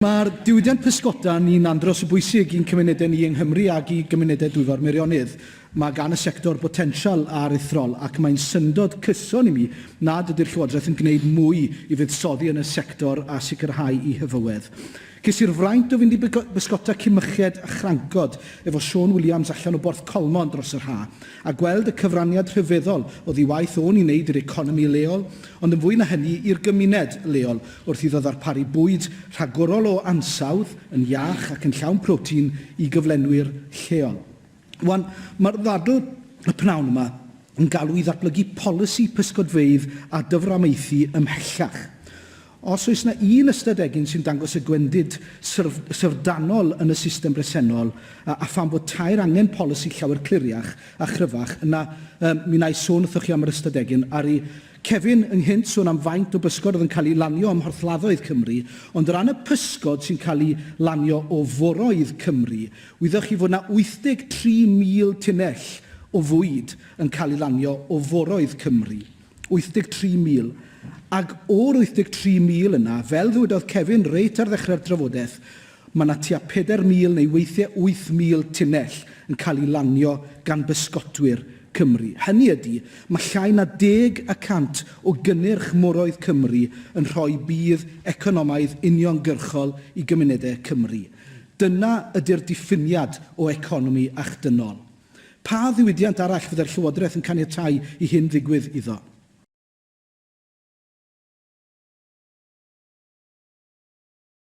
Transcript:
Mae'r diwydiant pysgota ni'n andros o bwysig i'n cymunedau ni yng Nghymru ac i gymunedau Dwyfor Meirionnydd. Mae gan y sector potensial aruthrol ac mae'n syndod cyson i mi nad ydy'r Llywodraeth yn gwneud mwy i fuddsoddi yn y sector a sicrhau i hyfywedd. Ges i'r fraint o fynd i bysgota Cymyched a Chrancod efo Siôn Williams allan o Borth Colmon dros yr ha, a gweld y cyfraniad rhyfeddol o ddiwaith o'n i wneud i'r economi leol, ond yn fwy na hynny i'r gymuned leol wrth iddo ddarparu bwyd rhagorol o ansawdd, yn iach ac yn llawn protein i gyflenwyr lleol. Wan, mae'r ddadl y pnawn yma yn galw i ddatblygu polisi pysgodfeydd a dyframaethu ymhellach. Os oes yna un ystadegyn sy'n dangos y gwendid syfrdanol yn y system bresennol a pham bod tair angen polisi llawer cliriach a chryfach, yna mi wna i sôn wrthoch chi am yr ystadegyn Kevin ynghynt sôn am faint o bysgod oedd yn cael ei lanio ym Mhorthladdoedd Cymru, ond o ran y pysgod sy'n cael ei lanio o foroedd Cymru, wyddoch chi fod yna 83,000 tunnell o fwyd yn cael ei lanio o foroedd Cymru. 83,000. Ac o'r 83,000 yna, fel ddwedodd Kevin reit ar ddechrau'r drafodaeth, mae yna tua 4,000 neu weithiau 8,000 tunnell yn cael ei lanio gan bysgotwyr Cymru. Hynny ydy, mae llai na 10% o gynnyrch moroedd Cymru yn rhoi bydd economaidd uniongyrchol i gymunedau Cymru. Dyna ydy'r diffiniad o economi achdynol. Pa ddiwydiant arall fyddai'r Llywodraeth yn caniatáu i hyn ddigwydd iddo?